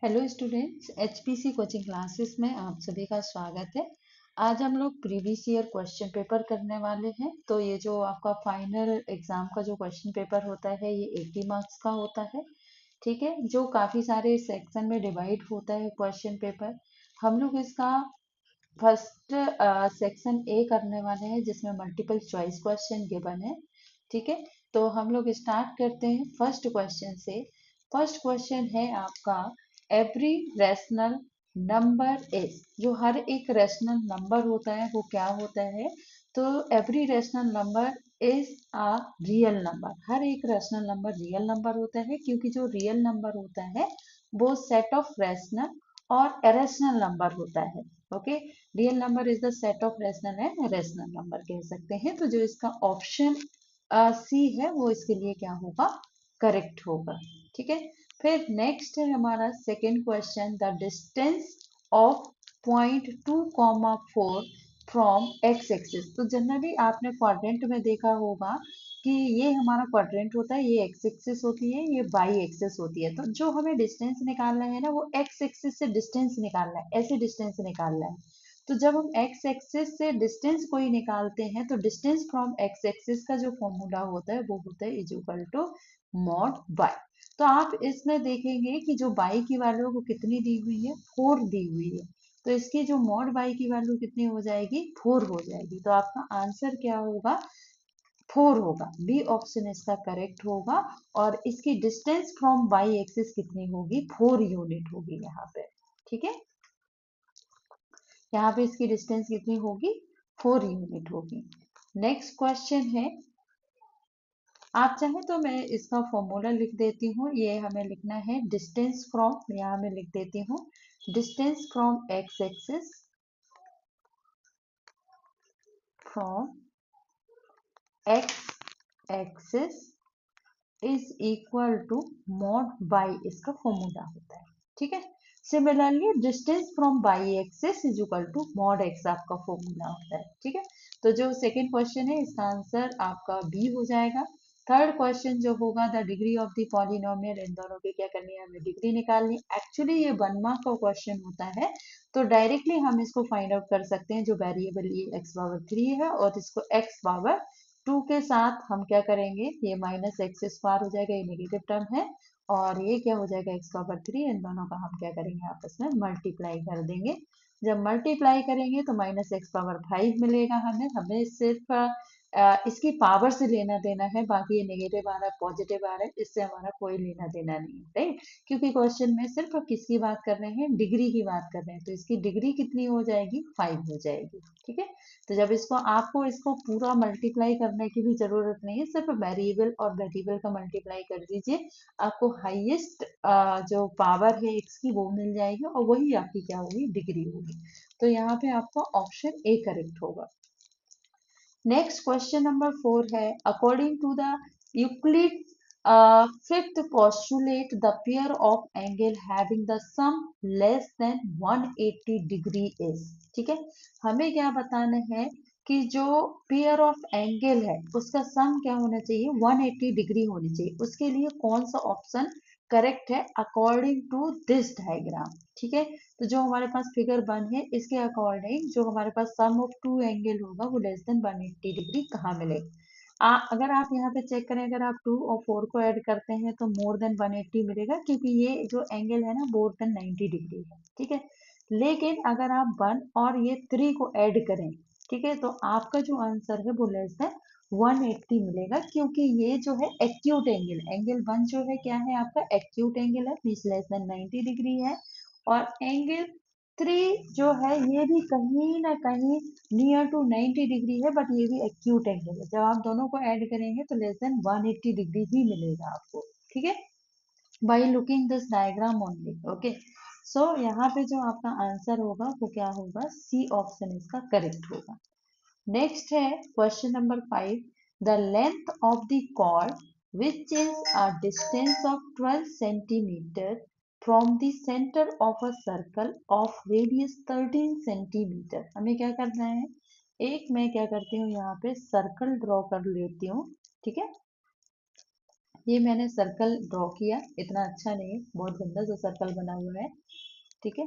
Hello students, HPC coaching classes में आप सभी का स्वागत है। आज हम लोग प्रीवियस ईयर क्वेश्चन पेपर करने वाले हैं। तो ये जो आपका फाइनल एग्जाम का जो क्वेश्चन पेपर होता है ये 80 मार्क्स का होता है। ठीक है, जो काफ़ी सारे सेक्शन में डिवाइड होता है क्वेश्चन पेपर। हम लोग इसका फर्स्ट सेक्शन ए करने वाले हैं जिसमें मल्टीपल चॉइस क्वेश्चन गिवन है। ठीक है, तो हम लोग स्टार्ट करते हैं फर्स्ट क्वेश्चन से। फर्स्ट क्वेश्चन है आपका, एवरी रैशनल नंबर इज। जो हर एक रैशनल नंबर होता है वो क्या होता है? तो every rational number is a real number. हर एक रैशनल नंबर रियल नंबर होता है, क्योंकि जो रियल नंबर होता है वो सेट ऑफ रैशनल और इरेशनल नंबर होता है। Okay, real number is the set of rational and irrational number कह सकते हैं। तो जो इसका ऑप्शन सी है वो इसके लिए क्या होगा? करेक्ट होगा। ठीक है, फिर नेक्स्ट है हमारा second question, the distance of point 2,4 from x axis. तो जनरली आपने क्वाड्रेंट में देखा होगा कि ये हमारा क्वाड्रेंट होता है, ये एक्स एक्सिस होती है, ये वाई एक्सिस होती है। तो जो हमें डिस्टेंस निकालना है ना, वो एक्स एक्सिस से डिस्टेंस निकालना है, ऐसे डिस्टेंस निकालना है। तो जब हम एक्स एक्सिस से डिस्टेंस कोई निकालते हैं तो डिस्टेंस फ्रॉम एक्स एक्सिस का जो फॉर्मूला होता है वो होता है is equal to mod y. तो आप इसमें देखेंगे कि जो बाई की वैल्यू को कितनी दी हुई है, 4 दी हुई है। तो इसकी जो मॉड बाई की वैल्यू कितनी हो जाएगी? 4 हो जाएगी। तो आपका आंसर क्या होगा? 4 होगा। बी ऑप्शन इसका करेक्ट होगा। और इसकी डिस्टेंस फ्रॉम बाई एक्सिस कितनी होगी? 4 यूनिट होगी यहाँ पे। ठीक है, यहाँ पे इसकी डिस्टेंस कितनी होगी? 4 यूनिट होगी। नेक्स्ट क्वेश्चन है, आप चाहें तो मैं इसका फॉर्मूला लिख देती हूँ। ये हमें लिखना है डिस्टेंस फ्रॉम, यहाँ मैं लिख देती हूँ distance from x axis, from x axis is equal to mod y, इसका फॉर्मूला होता है। ठीक है, similarly distance from y axis is equal to mod x आपका फॉर्मूला होता है। ठीक है, तो जो सेकेंड क्वेश्चन है इसका आंसर आपका बी हो जाएगा। थर्ड क्वेश्चन जो होगा, the degree of the polynomial, इन दोनों की क्या करनी है? हमें डिग्री निकालनी। एक्चुअली ये 1 मार्क का क्वेश्चन होता है, तो डायरेक्टली हम इसको फाइंड आउट कर सकते हैं। जो वेरिएबल ये एक्स पावर 3 है और इसको एक्स पावर 2 के साथ हम क्या करेंगे, ये माइनस एक्स स्क्वायर हो जाएगा, ये नेगेटिव टर्म है, और ये क्या हो जाएगा? X power 3। इन दोनों का हम क्या करेंगे? आपस में मल्टीप्लाई कर देंगे। जब मल्टीप्लाई करेंगे तो माइनस एक्स पावर 5 मिलेगा हमें। हमें सिर्फ इसकी पावर से लेना देना है, बाकी ये नेगेटिव आ रहा है पॉजिटिव आ रहा है, इससे हमारा कोई लेना देना नहीं है, राइट? क्योंकि क्वेश्चन में सिर्फ किसकी बात कर रहे हैं? डिग्री की बात कर रहे हैं। तो इसकी डिग्री कितनी हो जाएगी? 5 हो जाएगी। ठीक है, तो जब इसको आपको इसको पूरा मल्टीप्लाई करने की भी जरूरत नहीं है, सिर्फ वेरिएबल और वेरिएबल का मल्टीप्लाई कर दीजिए, आपको हाईएस्ट जो पावर है एक्स की वो मिल जाएगी, और वही आपकी क्या होगी? डिग्री होगी। तो यहाँ पे आपका ऑप्शन ए करेक्ट होगा। नेक्स्ट क्वेश्चन नंबर 4 है, according to the Euclid fifth postulate, the pair of angle having the sum less than 180 degree is। ठीक है, हमें क्या बताना है कि जो पेयर ऑफ एंगल है उसका सम क्या होना चाहिए? 180 डिग्री होनी चाहिए। उसके लिए कौन सा ऑप्शन करेक्ट है अकॉर्डिंग टू दिस डायग्राम? ठीक है, तो जो हमारे पास फिगर 1 है इसके अकॉर्डिंग जो हमारे पास सम ऑफ टू एंगल होगा वो लेस देन 180 डिग्री कहाँ मिलेगा? अगर आप यहाँ पे चेक करें, अगर आप 2 और 4 को ऐड करते हैं तो मोर देन 180 मिलेगा, क्योंकि ये जो एंगल है ना मोर देन 90 डिग्री है। ठीक है, लेकिन अगर आप 1 और ये 3 को ऐड करें, ठीक है, तो आपका जो आंसर है वो लेस देन 180 मिलेगा, क्योंकि ये जो है एक्यूट एंगल, एंगल 1 जो है क्या है? आपका एक्यूट एंगल है, मीन्स लेस देन 90 डिग्री है। और एंगल 3 जो है ये भी कहीं ना कहीं नियर टू 90 डिग्री है, बट ये भी एक्यूट एंगल है। जब आप दोनों को ऐड करेंगे तो लेस देन 180 डिग्री ही मिलेगा आपको। ठीक है, by looking this diagram only. Okay, so यहाँ पे जो आपका आंसर होगा वो क्या होगा? सी ऑप्शन इसका करेक्ट होगा। नेक्स्ट है question number 5, the length of the chord which is a distance of 12 centimetre from the centre of a circle of radius 13 centimetre. हमें क्या करना है? मैं क्या करती हूँ, यहाँ पे सर्कल ड्रॉ कर लेती हूँ। ठीक है, ये मैंने सर्कल ड्रॉ किया, इतना अच्छा नहीं है, बहुत गंदा सा सर्कल बना हुआ है। ठीक है,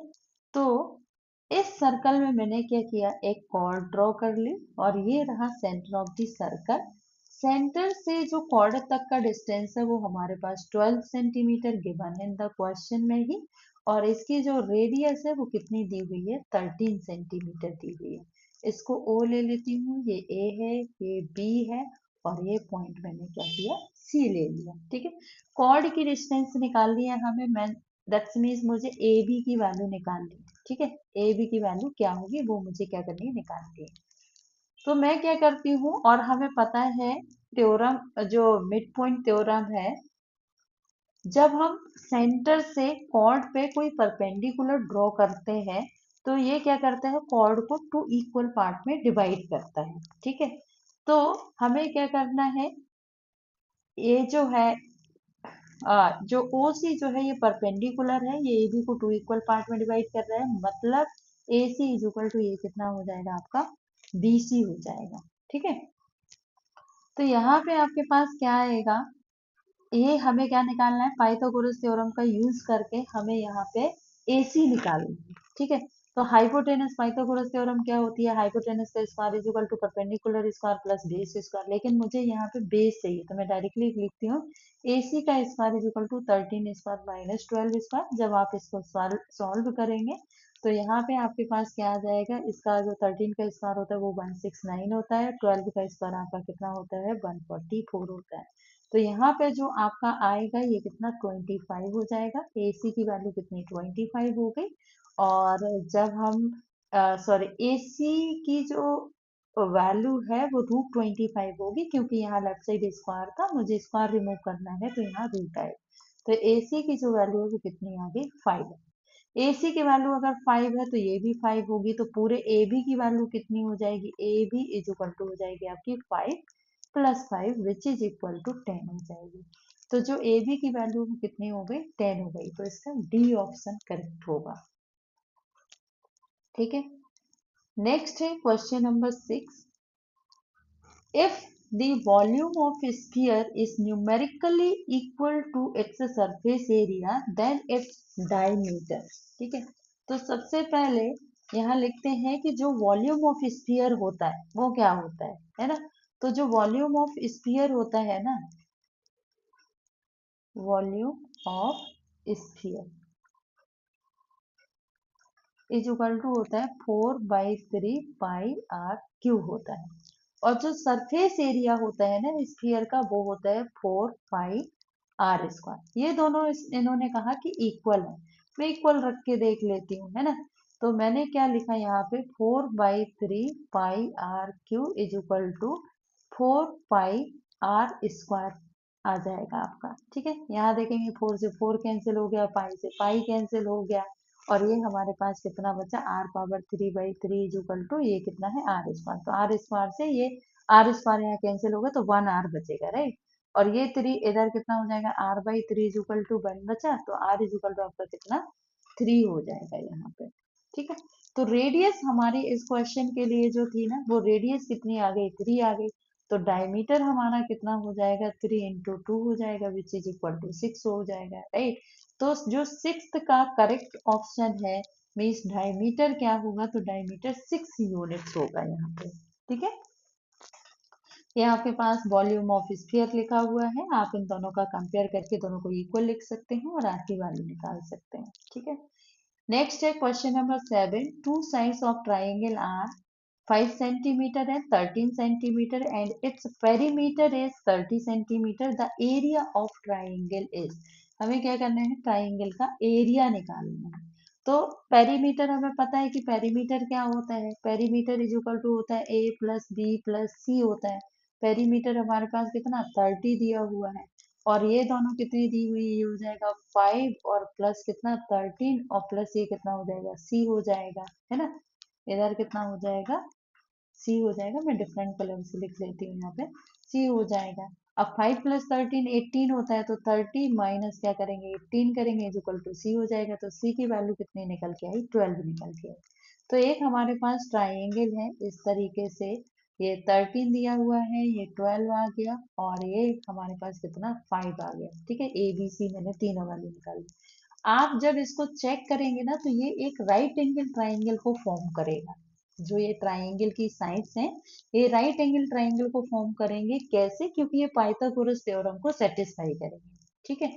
तो इस सर्कल में मैंने क्या किया, एक कॉर्ड ड्रॉ कर ली और ये रहा centre of the circle. Centre से जो कॉर्ड तक का डिस्टेंस है वो हमारे पास 12 सेंटीमीटर गिवन है इन द क्वेश्चन में ही, और इसकी जो रेडियस है वो कितनी दी हुई है, 13 सेंटीमीटर दी हुई है। इसको ओ ले लेती हूँ, ये ए है, ये बी है, और ये पॉइंट मैंने क्या किया, सी ले लिया। ठीक है, कॉर्ड की डिस्टेंस निकालनी है हमें, मैं दैट्स मीन्स मुझे ए बी की वैल्यू निकालनी है। ठीक है, ए बी की वैल्यू क्या होगी वो मुझे क्या करनी है, निकालनी है। तो मैं क्या करती हूँ, और हमें पता है थ्योरम, जो मिड पॉइंट थ्योरम है, जब हम सेंटर से कॉर्ड पे कोई परपेंडिकुलर ड्रॉ करते हैं तो ये क्या करता है, कॉर्ड को टू इक्वल पार्ट में डिवाइड करता है। ठीक है, तो हमें क्या करना है, ये जो है जो ओ सी जो है ये परपेंडिकुलर है, ये ए बी को टू इक्वल पार्ट में डिवाइड कर रहा है, मतलब ए सी इज इक्वल टू ये कितना हो जाएगा आपका, बी सी हो जाएगा। ठीक है, तो यहाँ पे आपके पास क्या आएगा, ये हमें क्या निकालना है, पाइथागोरस थ्योरम का यूज करके हमें यहाँ पे AC निकालना है। ठीक है, तो हाइपोटेनस, पाइथागोरस थ्योरम क्या होती है, हाइपोटेनस का square is equal to perpendicular square plus base square, लेकिन मुझे यहाँ पे बेस चाहिए तो मैं डायरेक्टली लिखती हूँ AC का square is equal to 13 square minus 12 square. जब आप इसको सॉल्व करेंगे तो यहाँ पे आपके पास क्या आ जाएगा, इसका जो 13 का स्क्वायर होता है वो 169 होता है, 12 का स्क्वायर आपका कितना होता है, 144 होता है। तो यहाँ पे जो आपका आएगा ये कितना, 25 हो जाएगा। AC की वैल्यू कितनी, 25 हो गई। और जब हम सॉरी, AC की जो वैल्यू है वो √25 होगी, क्योंकि यहाँ लेफ्ट साइड स्क्वायर था, मुझे स्क्वायर रिमूव करना है तो यहाँ रूट आए। तो AC की जो वैल्यू है वो कितनी आ गई, 5। AC की वैल्यू अगर 5 है तो ये भी 5 होगी, तो पूरे AB की वैल्यू कितनी हो जाएगी, AB इज इक्वल टू हो जाएगी आपकी 5 plus 5 which is equal to 10 हो जाएगी। तो जो AB की वैल्यू कितनी हो गई, 10 हो गई, तो इसका डी ऑप्शन करेक्ट होगा। ठीक है, नेक्स्ट है question number 6। If the volume of a sphere is numerically equal to its surface area, then its diameter। ठीक है, तो सबसे पहले यहाँ लिखते हैं कि जो वॉल्यूम ऑफ स्फीयर होता है वो क्या होता है ना। तो जो वॉल्यूम ऑफ स्फीयर होता है ना, volume of sphere is equal to होता है 4/3 πr³ होता है, और जो सरफेस एरिया होता है ना स्फीयर का वो होता है 4πr²। ये दोनों इन्होंने कहा कि इक्वल है, मैं इक्वल रख के देख लेती हूँ, है ना। तो मैंने क्या लिखा यहाँ पे, 4/3 πr³ is equal to 4πr² आ जाएगा आपका। ठीक है, यहाँ देखेंगे 4 से 4 कैंसिल हो गया, पाई से पाई कैंसिल हो गया, और ये हमारे पास कितना बचा, r⁻³ इज इक्वल टू ये कितना है, r²। तो r² से ये r² यहाँ कैंसिल होगा तो 1r बचेगा, राइट। और ये 3 इधर कितना हो जाएगा, r/3 इज इक्वल टू 1 बचा, तो r इज इक्वल टू आपका कितना, 3 हो जाएगा यहाँ पे। ठीक है, तो रेडियस हमारी इस क्वेश्चन के लिए जो थी ना, वो रेडियस कितनी आ गई, 3 आ गई। तो डायमीटर हमारा कितना हो जाएगा, 3 × 2 हो जाएगा विच इज इक्वल टू 6 हो जाएगा, राइट। तो जो 6th का करेक्ट ऑप्शन है, मीन्स डायमीटर क्या होगा, तो डायमीटर 6 यूनिट्स होगा यहाँ पे। ठीक है, ये आपके पास वॉल्यूम ऑफ स्फीयर लिखा हुआ है, आप इन दोनों का कंपेयर करके दोनों को इक्वल लिख सकते हैं और आर की वैल्यू निकाल सकते हैं। ठीक है, नेक्स्ट है question number 7। Two sides of triangle are 5 centimetre and 13 centimetre and its perimeter is 30 centimetre, the area of triangle is. हमें क्या करना है, ट्राइंगल का एरिया निकालना है। तो पेरीमीटर हमें पता है कि पेरीमीटर क्या होता है, पेरीमीटर इज इक्वल टू होता है a + b + c होता है। पेरीमीटर हमारे पास कितना, 30 दिया हुआ है, और ये दोनों कितनी दी हुई, ये हो जाएगा 5 और प्लस कितना 13, और प्लस ये कितना हो जाएगा, c हो जाएगा, है ना। इधर कितना हो जाएगा, c हो जाएगा, मैं डिफरेंट कलर से लिख लेती हूँ यहाँ पे, c हो जाएगा। अब 5 + 13 18 होता है, तो 30 माइनस क्या करेंगे, 18 करेंगे इज इक्वल टू c हो जाएगा। तो c की वैल्यू कितनी निकल के आई, 12 निकल के आई। तो एक हमारे पास ट्राइंगल है इस तरीके से, ये 13 दिया हुआ है, ये 12 आ गया, और ये हमारे पास कितना 5 आ गया। ठीक है, ए बी सी मैंने तीनों वैल्यू निकाली। आप जब इसको चेक करेंगे ना तो ये एक राइट एंगल ट्राइंगल को फॉर्म करेगा। जो ये ट्राइंगल की साइड्स हैं, ये राइट एंगल ट्राइंगल को फॉर्म करेंगे। कैसे? क्योंकि ये पाइथागोरस थ्योरम को सेटिस्फाई करेंगे। ठीक है,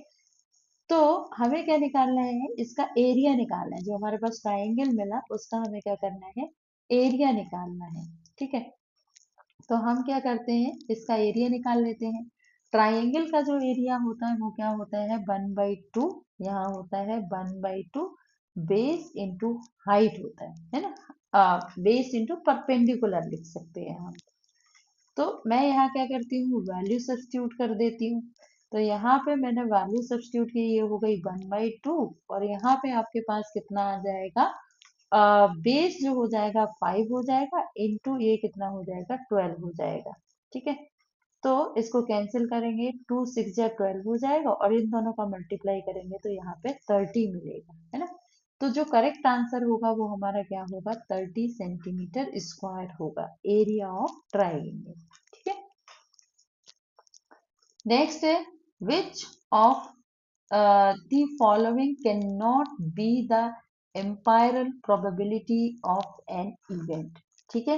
तो हमें क्या निकालना है? इसका एरिया निकालना है। जो हमारे पास ट्राइंगल मिला उसका हमें क्या करना है? एरिया निकालना है। ठीक है, तो हम क्या करते हैं, इसका एरिया निकाल लेते हैं। ट्राइंगल का जो एरिया होता है वो क्या होता है? 1/2। यहाँ होता है 1/2 बेस इंटू हाइट होता है ना। बेस इंटू परपेंडिकुलर लिख सकते हैं हम। तो मैं यहाँ क्या करती हूँ? वैल्यू सब्स्टिट्यूट कर देती हूँ। तो यहाँ पे मैंने वैल्यू सब्स्टिट्यूट की, ये हो गई 1/2, और यहाँ पे आपके पास कितना आ जाएगा? बेस जो हो जाएगा 5 हो जाएगा, इंटू ये कितना हो जाएगा? 12 हो जाएगा। ठीक है, तो इसको कैंसिल करेंगे, 2 6 जा 12 हो जाएगा, और इन दोनों का मल्टीप्लाई करेंगे तो यहाँ पे 30 मिलेगा, है ना। तो जो करेक्ट आंसर होगा वो हमारा क्या होगा? 30 सेंटीमीटर स्क्वायर होगा एरिया ऑफ ट्राइंगल। ठीक है, नेक्स्ट है, which of the following cannot be the empirical probability of an event। ठीक है,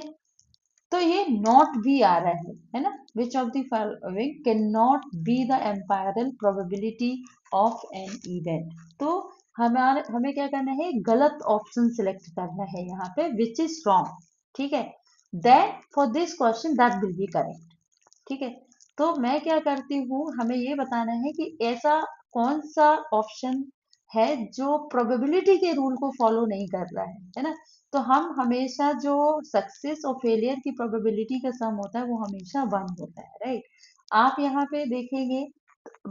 तो ये नॉट भी आ रहा है ना। Which of the following can not be the empirical probability of an event. तो हमें क्या करना है? गलत ऑप्शन सिलेक्ट करना है यहाँ पे, विच इज रॉन्ग। ठीक है, then for this question that will be correct. ठीक है, तो मैं क्या करती हूँ, हमें ये बताना है कि ऐसा कौन सा ऑप्शन है जो प्रोबेबिलिटी के रूल को फॉलो नहीं कर रहा है ना। तो हम हमेशा जो सक्सेस और फेलियर की प्रोबेबिलिटी का सम होता है वो हमेशा 1 होता है, राइट। आप यहाँ पे देखेंगे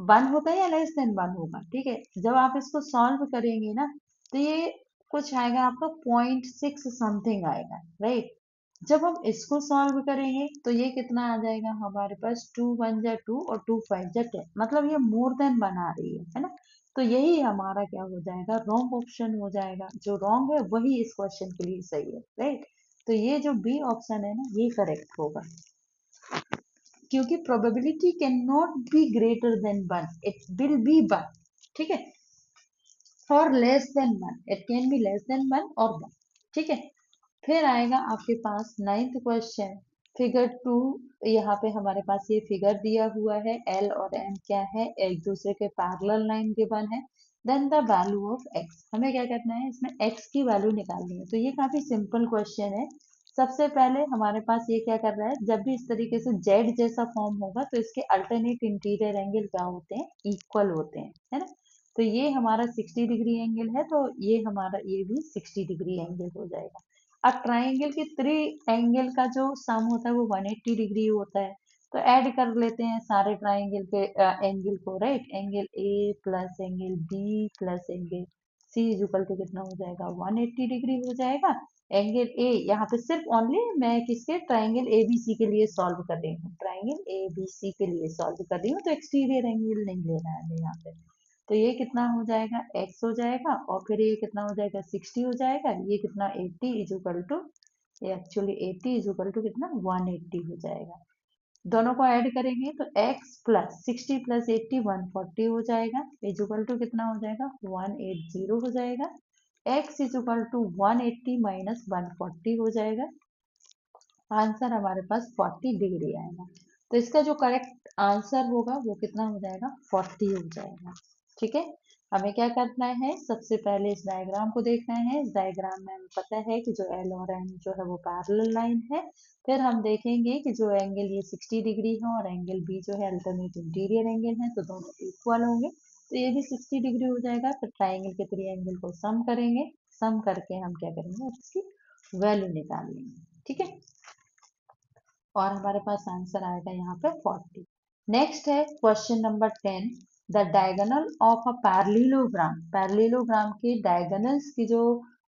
1 होता है या लेस देन 1 होगा। ठीक है, जब आप इसको सॉल्व करेंगे ना तो ये कुछ आएगा आपका 0.6 समथिंग आएगा, राइट। जब हम इसको सॉल्व करेंगे तो ये कितना आ जाएगा हमारे पास? 2 1 जा 2 और 2 5 जा 10, मतलब ये मोर देन बना रही है ना। तो यही हमारा क्या हो जाएगा? रॉन्ग ऑप्शन हो जाएगा। जो रॉन्ग है वही इस क्वेश्चन के लिए सही है, राइट। तो ये जो बी ऑप्शन है ना ये करेक्ट होगा, क्योंकि probability can not be greater than 1, it will be 1। ठीक है, और less than 1, it can be less than 1 और 1। ठीक है, फिर आएगा आपके पास 9th क्वेश्चन, फिगर 2। यहाँ पे हमारे पास ये फिगर दिया हुआ है, एल और एम क्या है? एक दूसरे के पैरेलल लाइन गिवन है। Then the value of x, हमें क्या करना है? इसमें एक्स की वैल्यू निकालनी है। तो ये काफी सिंपल क्वेश्चन है। सबसे पहले हमारे पास ये क्या कर रहा है? जब भी इस तरीके से जेड जैसा फॉर्म होगा तो इसके अल्टरनेट इंटीरियर एंगल क्या होते हैं? इक्वल होते हैं, है ना। तो ये हमारा 60 डिग्री एंगल है, तो ये हमारा ये भी 60 डिग्री एंगल हो जाएगा। अब ट्राइंगल के 3 एंगल का जो सम होता है वो 180 डिग्री होता है। तो ऐड कर लेते हैं सारे ट्राइंगल के एंगल को, right. Angle A plus angle B plus angle C is equal to कितना हो जाएगा? 180 डिग्री हो जाएगा। एंगल ए यहाँ पे सिर्फ ओनली मैं किसके? ट्राइंगल ए बी सी के लिए सॉल्व कर रही हूँ, ट्राइंगल ए बी सी के लिए सॉल्व कर रही हूँ, तो एक्सटीरियर एंगल नहीं लेना है हमें यहाँ पे। तो ये कितना हो जाएगा? x हो जाएगा, और फिर ये कितना हो जाएगा? 60 हो जाएगा। ये कितना? 80 इज इक्वल टू, ये एक्चुअली 80 इज इक्वल टू कितना? 180 हो जाएगा। दोनों को ऐड करेंगे तो x प्लस 60 प्लस 80 140 हो जाएगा, इज इक्वल टू कितना हो जाएगा? 180 हो जाएगा। x is equal to 180 minus 140 हो जाएगा। आंसर हमारे पास 40 डिग्री आएगा। तो इसका जो करेक्ट आंसर होगा वो कितना हो जाएगा? 40 हो जाएगा। ठीक है, हमें क्या करना है? सबसे पहले इस डायग्राम को देखना है। इस डायग्राम में हमें पता है कि जो एल और एम जो है वो पैरेलल लाइन है। फिर हम देखेंगे कि जो एंगल ये 60 डिग्री है और एंगल बी जो है अल्टरनेट इंटीरियर एंगल है, तो दोनों इक्वल होंगे। तो ये भी 60 डिग्री हो जाएगा। फिर ट्राइंगल के 3 एंगल को सम करेंगे, सम करके हम क्या करेंगे? इसकी वैल्यू निकाल लेंगे। ठीक है, और हमारे पास आंसर आएगा यहाँ पे 40। नेक्स्ट है question number 10। The diagonal of a parallelogram, parallelogram के डायगोनल्स की जो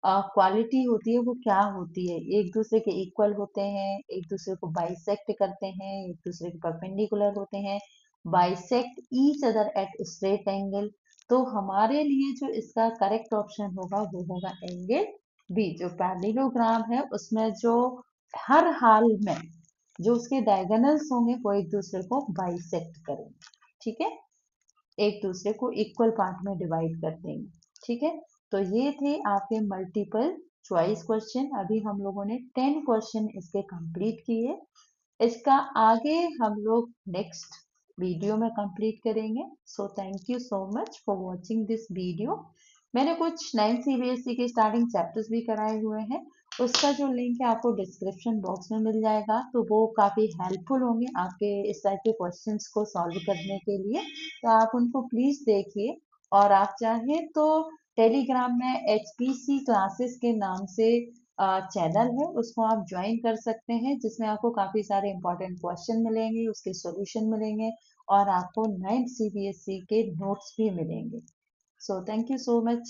क्वालिटी होती है वो क्या होती है? एक दूसरे के इक्वल होते हैं, एक दूसरे को बाइसेक्ट करते हैं, एक दूसरे के परपेंडिकुलर होते हैं, bisect each other at straight angle. तो हमारे लिए जो इसका करेक्ट ऑप्शन होगा वो होगा एंगल बी। जो पैरेललोग्राम है उसमें जो हर हाल में जो उसके डायगोनल्स होंगे वो एक दूसरे को बाइसेक्ट करेंगे, ठीक है, एक दूसरे को इक्वल पार्ट में डिवाइड कर देंगे, ठीक है। तो ये थे आपके मल्टीपल चॉइस क्वेश्चन। अभी हम लोगों ने 10 क्वेश्चन इसके कंप्लीट किए। इसका आगे हम लोग नेक्स्ट वीडियो में कंप्लीट करेंगे। So thank you so much for watching this video. मैंने कुछ 9 सीबीएसई के स्टार्टिंग चैप्टर्स भी कराए हुए हैं, उसका जो लिंक है आपको डिस्क्रिप्शन बॉक्स में मिल जाएगा, तो वो काफ़ी हेल्पफुल होंगे आपके इस टाइप के क्वेश्चंस को सॉल्व करने के लिए। तो आप उनको प्लीज़ देखिए, और आप चाहें तो टेलीग्राम में एचपीसी क्लासेस के नाम से चैनल है, उसको आप ज्वाइन कर सकते हैं, जिसमें आपको काफ़ी सारे इंपॉर्टेंट क्वेश्चन मिलेंगे, उसके सॉल्यूशन मिलेंगे, और आपको 9 सीबीएसई के नोट्स भी मिलेंगे। So thank you so much.